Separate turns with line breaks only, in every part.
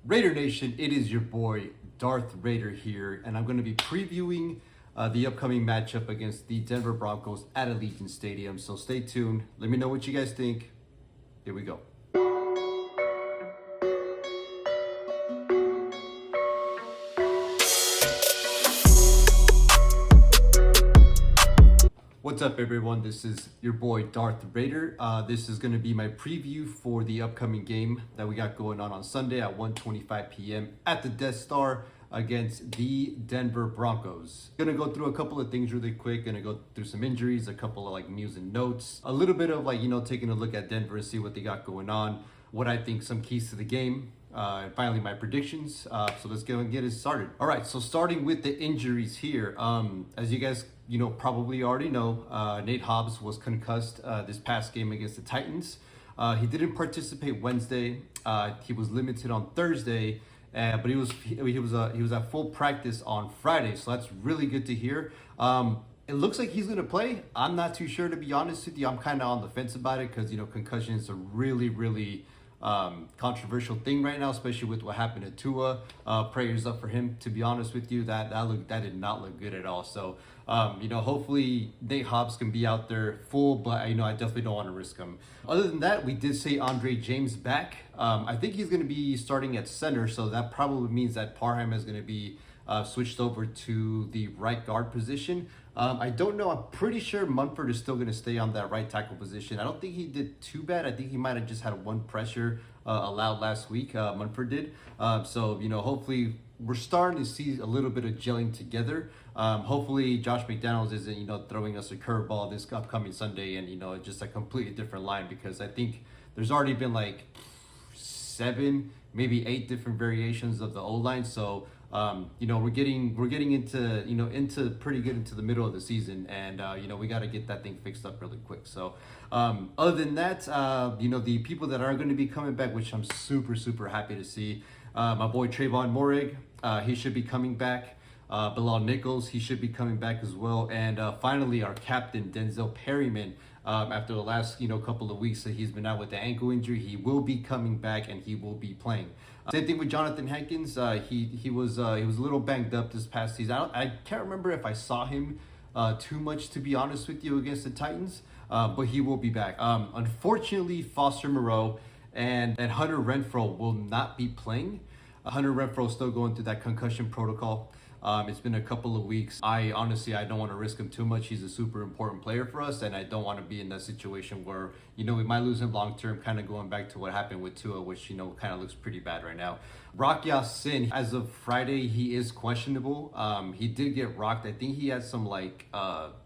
Raider Nation, it is your boy Darth Raider here, and I'm going to be previewing the upcoming matchup against the Denver Broncos at Allegiant Stadium. So stay tuned. Let me know what you guys think. Here we go. What's up, everyone? This is your boy Darth Raider. This is going to be my preview for the upcoming game that we got going on Sunday at 1:25 p.m. at the Death Star against the Denver Broncos. Gonna go through a couple of things really quick. Gonna go through some injuries, a couple of news and notes, a little bit of taking a look at Denver and see what they got going on, what I think some keys to the game. And finally, my predictions. So let's go and get it started. All right, so starting with the injuries here. As you guys probably already know, Nate Hobbs was concussed this past game against the Titans. He didn't participate Wednesday. He was limited on Thursday, but he was at full practice on Friday. So that's really good to hear. It looks like he's gonna play. I'm not too sure, to be honest with you. I'm kind of on the fence about it because concussion is a really controversial thing right now, especially with what happened to Tua. Prayers up for him, to be honest with you. That did not look good at all. So hopefully Nate Hobbs can be out there full, but I definitely don't want to risk him. Other than that, we did say Andre James back. I think he's going to be starting at center, so that probably means that Parham is going to be switched over to the right guard position. I don't know. I'm pretty sure Munford is still going to stay on that right tackle position. I don't think he did too bad. I think he might have just had one pressure allowed last week. Munford did. So hopefully we're starting to see a little bit of gelling together. Hopefully Josh McDaniels isn't throwing us a curveball this upcoming Sunday and just a completely different line, because I think there's already been 7, maybe 8 different variations of the O-line. So we're getting into pretty good into the middle of the season, and we got to get that thing fixed up really quick. So other than that, the people that are going to be coming back, which I'm super happy to see, my boy Trayvon Moehrig, he should be coming back. Bilal Nichols, he should be coming back as well. And finally, our captain, Denzel Perryman, after the last couple of weeks that he's been out with the ankle injury, he will be coming back and he will be playing. Same thing with Jonathan Hankins. He was a little banged up this past season. I can't remember if I saw him too much, to be honest with you, against the Titans, but he will be back. Unfortunately, Foster Moreau and Hunter Renfrow will not be playing. Hunter Renfrow is still going through that concussion protocol. It's been a couple of weeks. I don't want to risk him too much. He's a super important player for us, and I don't want to be in that situation where, we might lose him long term, kind of going back to what happened with Tua, which, kind of looks pretty bad right now. Rock Ya-Sin, as of Friday, he is questionable. He did get rocked. I think he had some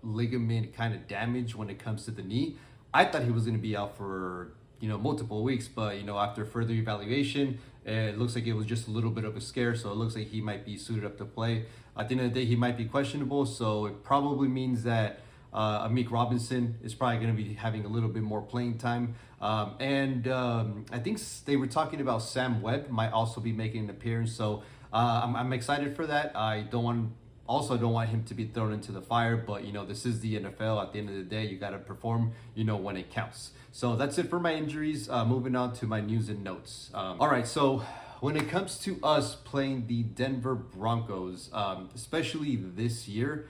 ligament kind of damage when it comes to the knee. I thought he was going to be out for multiple weeks, but after further evaluation, it looks like it was just a little bit of a scare, so it looks like he might be suited up to play. At the end of the day, he might be questionable, so it probably means that Amik Robinson is probably going to be having a little bit more playing time. I think they were talking about Sam Webb might also be making an appearance, so I'm excited for that. I don't want him to be thrown into the fire, but this is the NFL. At the end of the day, you got to perform when it counts. So that's it for my injuries. Moving on to my news and notes. All right, so when it comes to us playing the Denver Broncos, especially this year,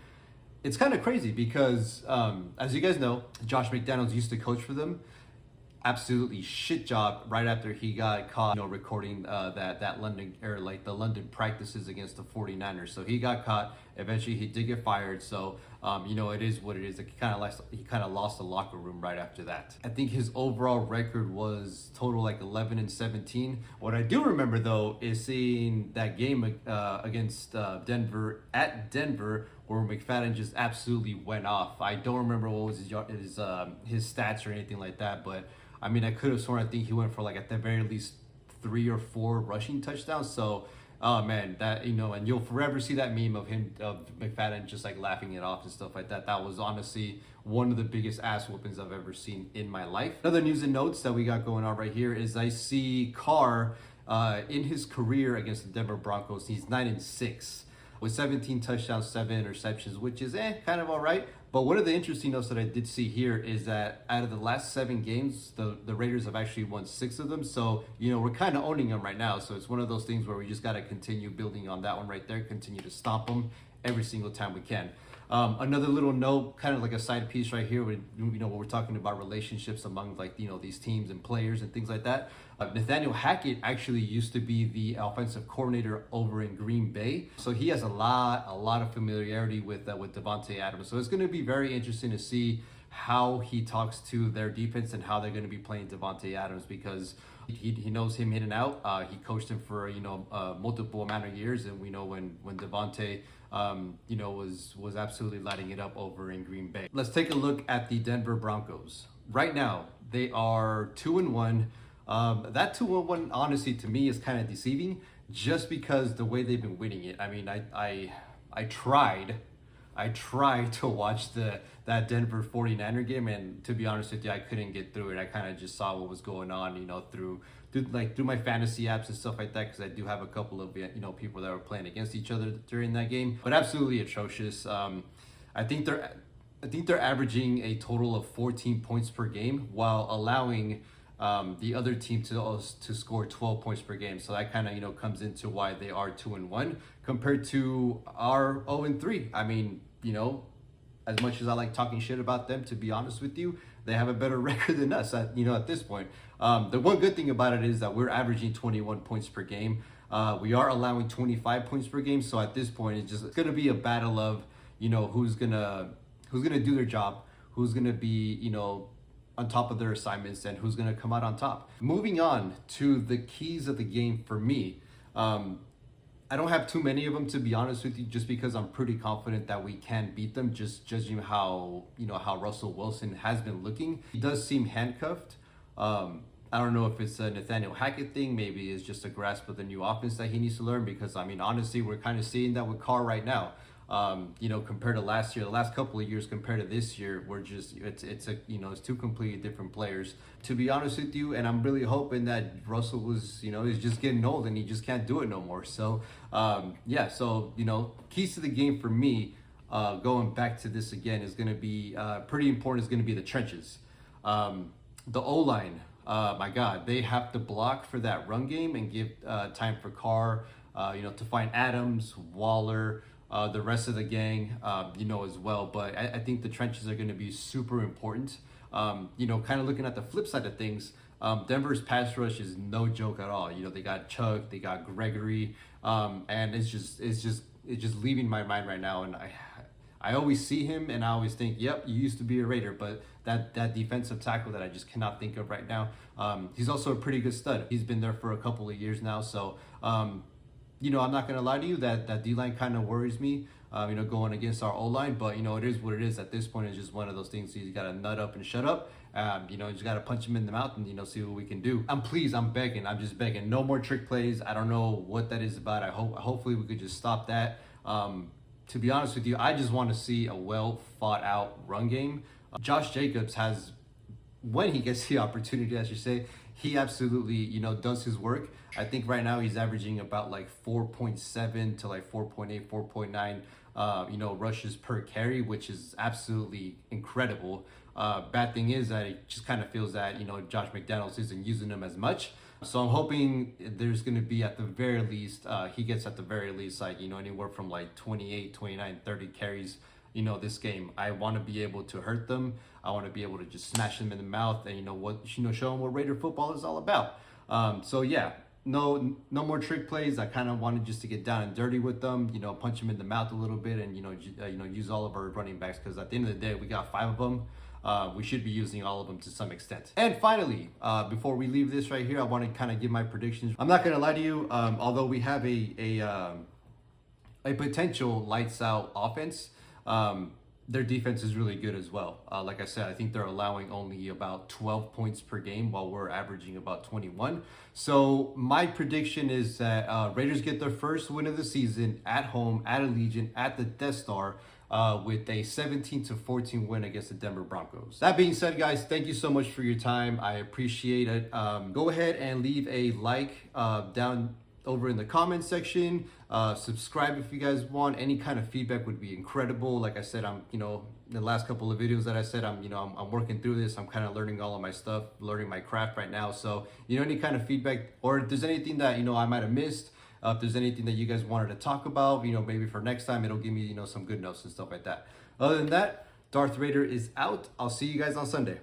it's kind of crazy because as you guys know, Josh McDaniels used to coach for them. Absolutely shit job right after he got caught recording that London, or the London practices against the 49ers. So he got caught. Eventually he did get fired. So it is what it is. He kind of lost the locker room right after that. I think his overall record was total 11-17. What I do remember though is seeing that game against Denver at Denver, where McFadden just absolutely went off. I don't remember what was his stats or anything like that, but I could have sworn, I think he went for at the very least 3 or 4 rushing touchdowns. So, oh man, that, and you'll forever see that meme of McFadden just laughing it off and stuff like that. That was honestly one of the biggest ass whoopings I've ever seen in my life. Another news and notes that we got going on right here is I see Carr in his career against the Denver Broncos, he's 9-6. with 17 touchdowns, 7 interceptions, which is kind of all right. But one of the interesting notes that I did see here is that out of the last 7 games, the Raiders have actually won 6 of them. So, we're kind of owning them right now. So it's one of those things where we just got to continue building on that one right there, continue to stomp them every single time we can. Another little note, kind of like a side piece right here, when we're talking about relationships among these teams and players and things like that. Nathaniel Hackett actually used to be the offensive coordinator over in Green Bay, so he has a lot of familiarity with Davante Adams. So it's going to be very interesting to see how he talks to their defense and how they're going to be playing Davante Adams, because he knows him in and out. He coached him for multiple amount of years, and we know when Davante was absolutely lighting it up over in Green Bay. Let's take a look at the Denver Broncos. Right now, they are 2-1. That 2-1, honestly, to me is kind of deceiving, just because the way they've been winning it. I mean, I tried to watch that Denver 49er game, and to be honest with you, I couldn't get through it. I kind of just saw what was going on, through my fantasy apps and stuff like that, because I do have a couple of people that were playing against each other during that game. But absolutely atrocious. I think they're averaging a total of 14 points per game, while allowing the other team to score 12 points per game. So that kind of comes into why they are 2-1 compared to our 0-3. I mean, as much as I like talking shit about them, to be honest with you, they have a better record than us at this point. The one good thing about it is that we're averaging 21 points per game. We are allowing 25 points per game. So at this point, it's going to be a battle of, who's gonna do their job, who's gonna be, on top of their assignments, and who's gonna come out on top. Moving on to the keys of the game for me. I don't have too many of them, to be honest with you, just because I'm pretty confident that we can beat them, just judging how Russell Wilson has been looking. He does seem handcuffed. I don't know if it's a Nathaniel Hackett thing. Maybe it's just a grasp of the new offense that he needs to learn, because I mean, honestly, we're kind of seeing that with Carr right now. Compared to last year, the last couple of years compared to this year, we're just, it's 2 completely different players, to be honest with you. And I'm really hoping that Russell is just getting old and he just can't do it no more. So, keys to the game for me, going back to this again, is going to be pretty important. Is going to be the trenches. The O-line, my God, they have to block for that run game and give time for Carr, to find Adams, Waller, the rest of the gang, as well. But I think the trenches are going to be super important. Kind of looking at the flip side of things, Denver's pass rush is no joke at all. They got Chuck, they got Gregory, and it's just leaving my mind right now. And I always see him and I always think, yep, you used to be a Raider, but that defensive tackle that I just cannot think of right now. He's also a pretty good stud. He's been there for a couple of years now, so. I'm not going to lie to you, that D-line kind of worries me, going against our O-line. But, it is what it is at this point. It's just one of those things. You got to nut up and shut up. You just got to punch him in the mouth and, see what we can do. I'm just begging. No more trick plays. I don't know what that is about. Hopefully we could just stop that. To be honest with you, I just want to see a well thought out run game. Josh Jacobs has, when he gets the opportunity, I should say, he absolutely, does his work. I think right now he's averaging about 4.7 to 4.8, 4.9, rushes per carry, which is absolutely incredible. Bad thing is that it just kind of feels that, Josh McDaniels isn't using him as much. So I'm hoping there's going to be, at the very least, he gets at the very least, anywhere from 28, 29, 30 carries, this game. I want to be able to hurt them. I want to be able to just smash them in the mouth and, show them what Raider football is all about. No more trick plays. I kind of wanted just to get down and dirty with them, punch them in the mouth a little bit, and use all of our running backs, because at the end of the day, we got 5 of them. We should be using all of them to some extent. And finally, before we leave this right here, I want to kind of give my predictions. I'm not gonna lie to you. Although we have a potential lights out offense, their defense is really good as well. Like I said, I think they're allowing only about 12 points per game, while we're averaging about 21. So my prediction is that Raiders get their first win of the season at home, at Allegiant, at the Death Star, with a 17-14 win against the Denver Broncos. That being said, guys, thank you so much for your time. I appreciate it. Go ahead and leave a like down over in the comment section. Subscribe if you guys want. Any kind of feedback would be incredible. Like I said, I'm, the last couple of videos that I said, I'm working through this. I'm kind of learning all of my stuff, learning my craft right now. So, any kind of feedback, or if there's anything that, I might have missed, if there's anything that you guys wanted to talk about, maybe for next time, it'll give me, some good notes and stuff like that. Other than that, Darth Raider is out. I'll see you guys on Sunday.